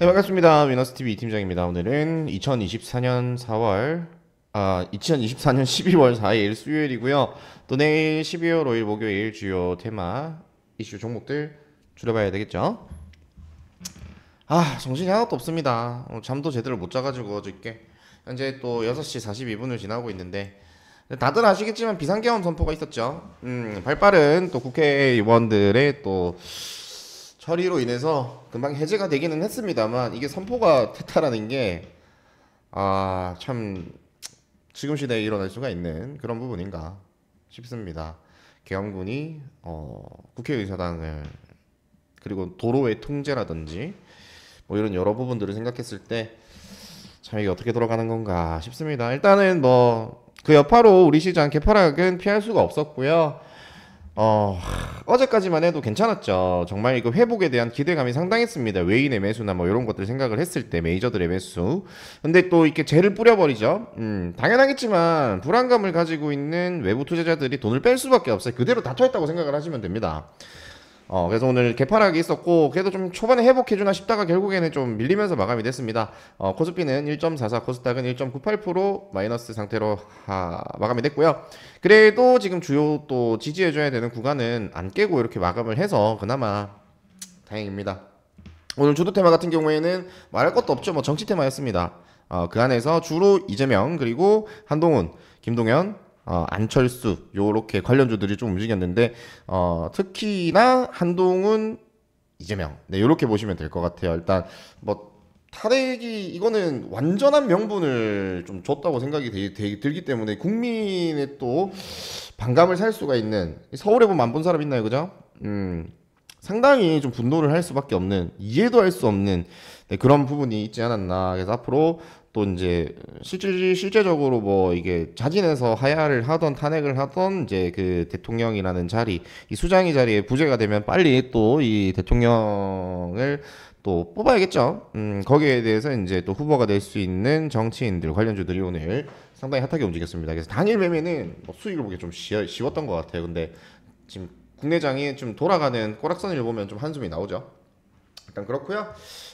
네, 반갑습니다. 위너스TV 팀장입니다. 오늘은 2024년 12월 4일 수요일이고요. 또 내일 12월 5일 목요일 주요 테마 이슈 종목들 줄여봐야 되겠죠? 정신이 하나도 없습니다. 잠도 제대로 못 자가지고 어저께 현재 또 6시 42분을 지나고 있는데 다들 아시겠지만 비상계엄 선포가 있었죠. 발빠른 또 국회의원들의 또 처리로 인해서 금방 해제가 되기는 했습니다만 이게 선포가 됐다라는 게 참 지금 시대에 일어날 수가 있는 그런 부분인가 싶습니다. 계엄군이 국회의사당을 그리고 도로의 통제라든지 뭐 이런 여러 부분들을 생각했을 때 참 이게 어떻게 돌아가는 건가 싶습니다. 일단은 뭐 그 여파로 우리 시장 개파락은 피할 수가 없었고요. 어제까지만 해도 괜찮았죠. 정말 이거 회복에 대한 기대감이 상당했습니다. 외인의 매수나 뭐 이런 것들 생각을 했을 때 메이저들의 매수. 근데 또 이렇게 재를 뿌려버리죠. 당연하겠지만 불안감을 가지고 있는 외부 투자자들이 돈을 뺄 수밖에 없어요. 그대로 닫혀있다고 생각을 하시면 됩니다. 그래서 오늘 개파락이 있었고 그래도 좀 초반에 회복해주나 싶다가 결국에는 좀 밀리면서 마감이 됐습니다. 코스피는 1.44, 코스닥은 1.98% 마이너스 상태로 마감이 됐고요. 그래도 지금 주요 또 지지해줘야 되는 구간은 안 깨고 이렇게 마감을 해서 그나마 다행입니다. 오늘 주도 테마 같은 경우에는 말할 것도 없죠. 뭐 정치 테마였습니다. 그 안에서 주로 이재명 그리고 한동훈, 김동연, 안철수 요렇게 관련주들이 좀 움직였는데 특히나 한동훈, 이재명 요렇게 보시면 될 것 같아요. 일단 뭐 탄핵이 이거는 완전한 명분을 좀 줬다고 생각이 들기 때문에 국민의 또 반감을 살 수가 있는 서울에 보면 안 본 사람 있나요, 그죠? 상당히 좀 분노를 할 수밖에 없는 이해도 할 수 없는 그런 부분이 있지 않았나. 그래서 앞으로 또 이제 실제적으로 뭐 이게 자진해서 하야를 하던 탄핵을 하던 이제 그 대통령이라는 자리, 이 수장이 자리에 부재가 되면 빨리 또 이 대통령을 또 뽑아야겠죠. 거기에 대해서 이제 또 후보가 될 수 있는 정치인들 관련주들이 오늘 상당히 핫하게 움직였습니다. 그래서 당일 매매는 뭐 수익을 보기 좀 쉬웠던 것 같아요. 근데 지금 국내장이 좀 돌아가는 꼬락선을 보면 좀 한숨이 나오죠. 일단 그렇고요.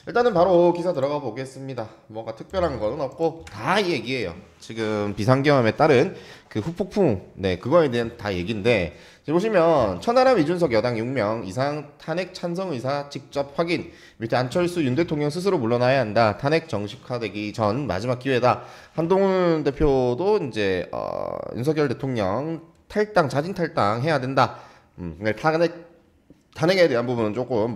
일단은 바로 기사 들어가 보겠습니다. 뭔가 특별한 거는 없고 다 얘기예요. 지금 비상경험에 따른 그 후폭풍, 그거에 대한 다 얘기인데 지금 보시면 천하람 이준석 여당 6명 이상 탄핵 찬성 의사 직접 확인. 밑에 안철수 윤 대통령 스스로 물러나야 한다. 탄핵 정식화되기 전 마지막 기회다. 한동훈 대표도 이제 윤석열 대통령 탈당 자진 탈당 해야 된다. 탄핵에 대한 부분은 조금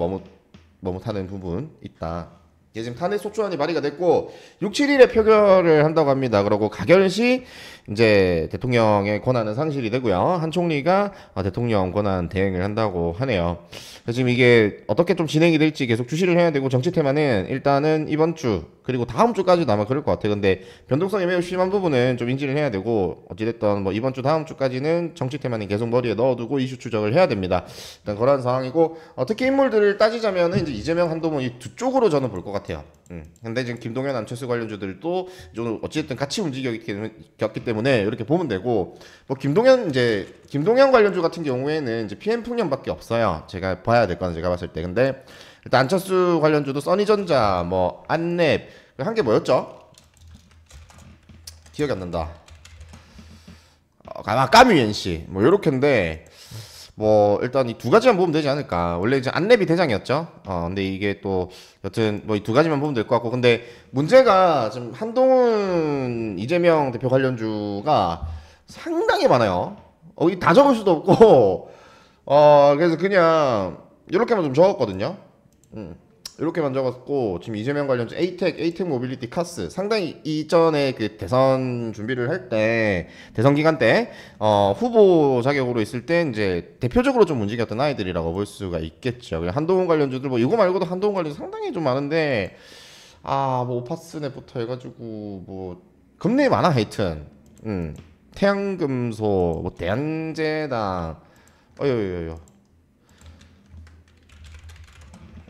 머뭇하는 부분 있다. 이게 지금 탄핵 소추안이 발의가 됐고 6, 7일에 표결을 한다고 합니다. 그리고 가결 시 이제 대통령의 권한은 상실이 되고요. 한 총리가 대통령 권한 대행을 한다고 하네요. 그래서 지금 이게 어떻게 좀 진행이 될지 계속 주시를 해야 되고 정치 테마는 일단은 이번 주 그리고 다음 주까지도 아마 그럴 것 같아요. 근데 변동성이 매우 심한 부분은 좀 인지를 해야 되고 어찌됐든 뭐 이번 주 다음 주까지는 정치 테마는 계속 머리에 넣어두고 이슈 추적을 해야 됩니다. 일단 그런 상황이고 특히 인물들을 따지자면은 이제 이재명, 한동훈 이 두 쪽으로 저는 볼 것 같아요. 근데 지금 김동연, 안철수 관련주들도 좀 어찌됐든 같이 움직였기 때문에 이렇게 보면 되고 뭐 김동연 관련주 같은 경우에는 이제 PM 풍년밖에 없어요. 제가 봐야 될 거는 제가 봤을 때. 근데 일단 안철수 관련주도 써니전자, 뭐 안랩 한 게 뭐였죠? 기억이 안 난다. 까뮤엔씨 뭐 요렇게인데 뭐 일단 이 두 가지만 보면 되지 않을까. 원래 이제 안랩이 대장이었죠. 근데 이게 또 여튼 뭐 이 두 가지만 보면 될 것 같고 근데 문제가 지금 한동훈, 이재명 대표 관련주가 상당히 많아요. 이 다 적을 수도 없고 그래서 그냥 이렇게만 좀 적었거든요. 이렇게만 적었고 지금 이재명 관련주 에이텍 모빌리티 카스 상당히 이전에 그 대선 준비를 할 때 대선 기간 때 후보 자격으로 있을 때 이제 대표적으로 좀 움직였던 아이들이라고 볼 수가 있겠죠. 한동훈 관련주들 뭐 이거 말고도 한동훈 관련주 상당히 좀 많은데 뭐 오파스넷부터 해가지고 뭐 겁내 많아 하여튼 태양금속 뭐 대양제당 어여여여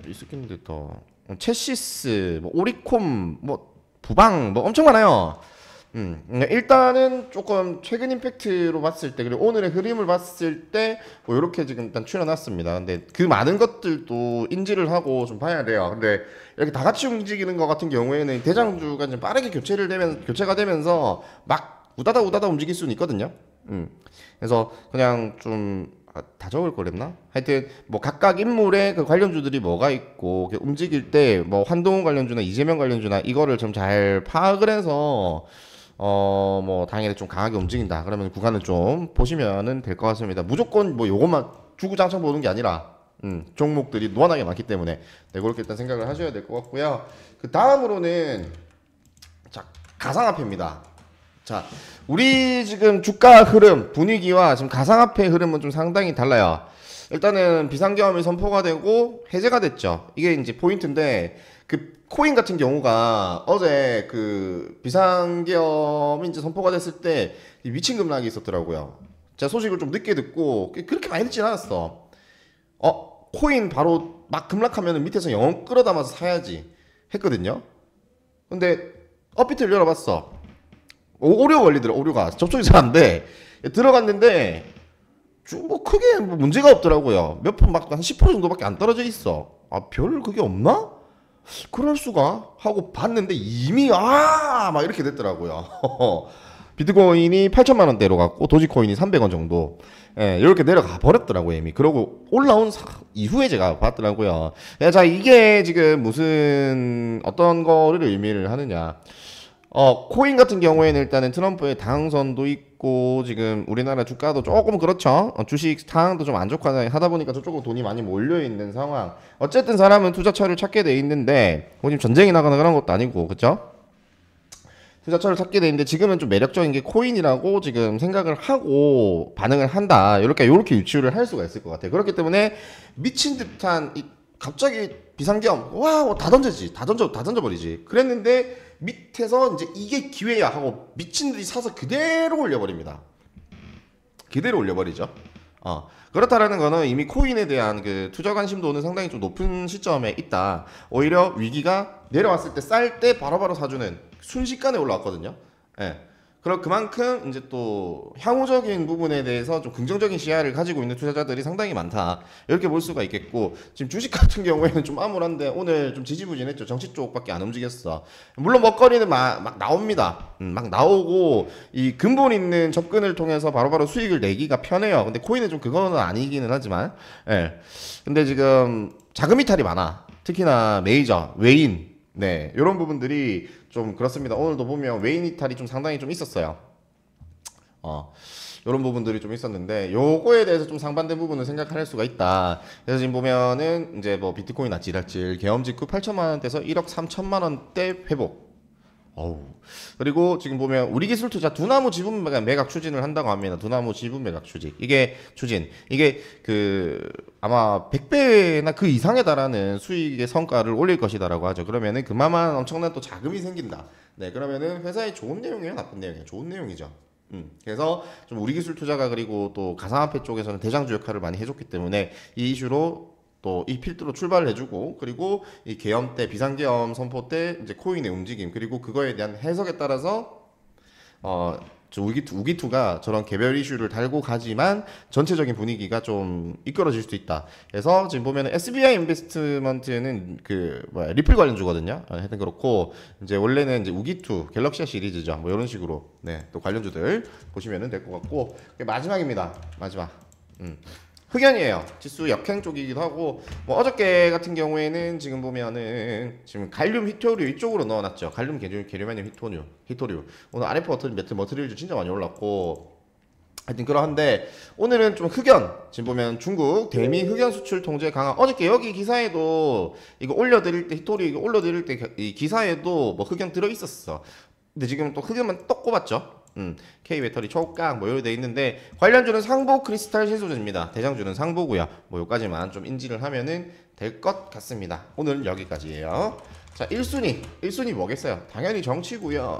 있었겠는데 또 체시스, 뭐 오리콤, 뭐 부방, 뭐 엄청 많아요. 일단은 조금 최근 임팩트로 봤을 때 그리고 오늘의 흐름을 봤을 때 뭐 이렇게 지금 일단 추려놨습니다. 근데 그 많은 것들도 인지를 하고 좀 봐야 돼요. 근데 이렇게 다 같이 움직이는 것 같은 경우에는 대장주가 좀 빠르게 교체가 되면서 막 우다다 우다다 움직일 수는 있거든요. 그래서 그냥 좀 다 적을 거랬나? 하여튼 뭐 각각 인물의 그 관련주들이 뭐가 있고 움직일 때 뭐 한동훈 관련주나 이재명 관련주나 이거를 좀 잘 파악을 해서 뭐 당연히 좀 강하게 움직인다. 그러면 구간을 좀 보시면은 될 것 같습니다. 무조건 뭐 요것만 주구장창 보는 게 아니라 종목들이 무한하게 많기 때문에 네, 그렇게 일단 생각을 하셔야 될 것 같고요. 그 다음으로는 자 가상화폐입니다. 자, 우리 지금 주가 흐름, 분위기와 지금 가상화폐 흐름은 좀 상당히 달라요. 일단은 비상계엄이 선포가 되고 해제가 됐죠. 이게 이제 포인트인데 그 코인 같은 경우가 어제 그 비상계엄이 이제 선포가 됐을 때 미친 급락이 있었더라고요. 제가 소식을 좀 늦게 듣고 그렇게 많이 듣진 않았어. 코인 바로 막 급락하면 밑에서 영원 끌어담아서 사야지 했거든요. 근데 업비트를 열어봤어. 오류 걸리더라. 오류가 접속이 잘 안 돼. 들어갔는데 뭐 크게 뭐 문제가 없더라고요. 몇 푼 막 한 10% 정도밖에 안 떨어져 있어. 별 그게 없나? 그럴 수가 하고 봤는데 이미 막 이렇게 됐더라고요. 비트코인이 8천만 원대로 갔고 도지코인이 300원 정도. 예, 이렇게 내려가 버렸더라고요, 이미. 그러고 올라온 이후에 제가 봤더라고요. 자, 이게 지금 무슨 어떤 거를 의미를 하느냐? 코인 같은 경우에는 일단은 트럼프의 당선도 있고 지금 우리나라 주가도 조금 그렇죠. 주식 상황도 좀 안 좋고 하다 보니까 저쪽으로 돈이 많이 몰려 있는 상황. 어쨌든 사람은 투자처를 찾게 돼 있는데 뭐 지금 전쟁이 나거나 그런 것도 아니고 그렇죠? 투자처를 찾게 돼 있는데 지금은 좀 매력적인 게 코인이라고 지금 생각을 하고 반응을 한다. 이렇게 유추를 할 수가 있을 것 같아요. 그렇기 때문에 미친 듯한 갑자기 비상계엄 다 던져지 다 던져버리지 그랬는데 밑에서 이제 이게 기회야 하고 미친 듯이 사서 그대로 올려버립니다. 그대로 올려버리죠. 그렇다라는 거는 이미 코인에 대한 그 투자 관심도는 상당히 좀 높은 시점에 있다. 오히려 위기가 내려왔을 때 쌀 때 바로바로 사주는 순식간에 올라왔거든요. 예. 그럼 그만큼 이제 또 향후적인 부분에 대해서 좀 긍정적인 시야를 가지고 있는 투자자들이 상당히 많다. 이렇게 볼 수가 있겠고 지금 주식 같은 경우에는 좀 암울한데 오늘 좀 지지부진했죠. 정치 쪽밖에 안 움직였어. 물론 먹거리는 막 나옵니다. 막 나오고 이 근본 있는 접근을 통해서 바로바로 수익을 내기가 편해요. 근데 코인은 좀 그거는 아니기는 하지만 예. 근데 지금 자금 이탈이 많아. 특히나 메이저, 외인 네, 이런 부분들이 좀 그렇습니다. 오늘도 보면 외인 이탈이 좀 상당히 좀 있었어요. 이런 부분들이 좀 있었는데 요거에 대해서 좀 상반된 부분을 생각할 수가 있다. 그래서 지금 보면은 이제 뭐 비트코인 아찔아찔 계엄 직후 8천만 원대에서 1억 3천만 원대 회복. 그리고 지금 보면 우리 기술 투자 두나무 지분 매각 추진을 한다고 합니다. 두나무 지분 매각 추진. 이게 그 아마 100배나 그 이상에 달하는 수익의 성과를 올릴 것이다라고 하죠. 그러면은 그만한 엄청난 또 자금이 생긴다. 네, 그러면은 회사에 좋은 내용이에요, 나쁜 내용이에요? 좋은 내용이죠. 그래서 좀 우리 기술 투자가 그리고 또 가상화폐 쪽에서는 대장주 역할을 많이 해줬기 때문에 이 이슈로 또 이 필두로 출발을 해주고 그리고 이 계엄 때 비상계엄 선포 때 이제 코인의 움직임 그리고 그거에 대한 해석에 따라서 우기투가 저런 개별 이슈를 달고 가지만 전체적인 분위기가 좀 이끌어질 수도 있다. 그래서 지금 보면 SBI 인베스트먼트는 그 리플 관련주거든요. 하여튼 그렇고 이제 원래는 이제 우기투 갤럭시 시리즈죠. 뭐 이런 식으로 네, 또 관련주들 보시면 될 것 같고 마지막입니다. 마지막. 흑연이에요. 지수 역행 쪽이기도 하고 뭐 어저께 같은 경우에는 지금 보면은 지금 갈륨 히토류 이쪽으로 넣어놨죠. 갈륨 게르마늄 히토류 오늘 RF 머트리얼주 진짜 많이 올랐고 하여튼 그러한데 오늘은 좀 흑연 지금 보면 중국 대미 흑연 수출 통제 강화 어저께 여기 기사에도 이거 올려드릴 때 히토류 이거 올려드릴 때 이 기사에도 뭐 흑연 들어 있었어. 근데 지금 또 흑연만 떡 꼽았죠. K 배터리 초강 뭐 이렇게 돼 있는데 관련주는 상보 크리스탈 신소재입니다. 대장주는 상보고요. 뭐 요까지만 좀 인지를 하면은 될 것 같습니다. 오늘은 여기까지예요. 자, 1순위 뭐겠어요? 당연히 정치고요.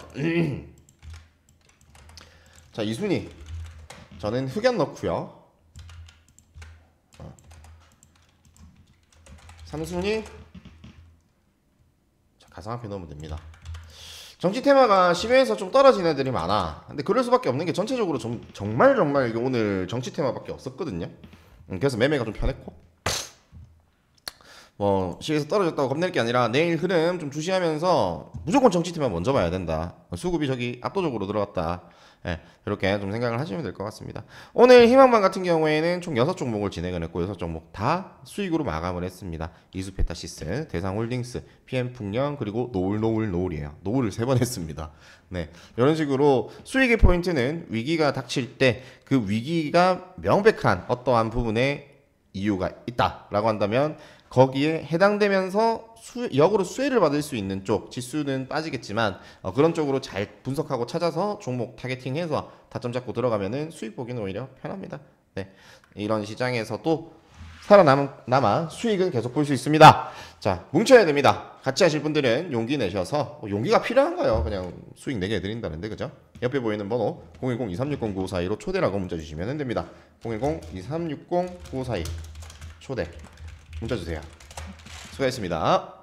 자, 2순위 저는 흑연 넣고요. 3순위 자, 가상화폐 넣으면 됩니다. 정치 테마가 시외에서 좀 떨어진 애들이 많아. 근데 그럴 수밖에 없는 게 전체적으로 정말 이게 오늘 정치 테마밖에 없었거든요. 그래서 매매가 좀 편했고, 뭐 시에서 떨어졌다고 겁낼 게 아니라 내일 흐름 좀 주시하면서 무조건 정치팀만 먼저 봐야 된다. 수급이 저기 압도적으로 들어갔다. 예, 이렇게 좀 생각을 하시면 될 것 같습니다. 오늘 희망반 같은 경우에는 총 6종목을 진행을 했고 6종목 다 수익으로 마감을 했습니다. 이수페타시스, 대상홀딩스, PM풍령, 그리고 노을이에요. 노을을 3번 했습니다. 네, 이런 식으로 수익의 포인트는 위기가 닥칠 때 그 위기가 명백한 어떠한 부분에 이유가 있다라고 한다면 거기에 해당되면서 역으로 수혜를 받을 수 있는 쪽, 지수는 빠지겠지만 그런 쪽으로 잘 분석하고 찾아서 종목 타겟팅해서 타점 잡고 들어가면은 수익 보기는 오히려 편합니다. 네, 이런 시장에서도 살아남아 수익은 계속 볼 수 있습니다. 자, 뭉쳐야 됩니다. 같이 하실 분들은 용기 내셔서, 용기가 필요한가요? 그냥 수익 내게 해드린다는데, 그죠? 옆에 보이는 번호 010-2360-9542로 초대라고 문자 주시면 됩니다. 010-2360-9542 초대 문자 주세요. 수고했습니다.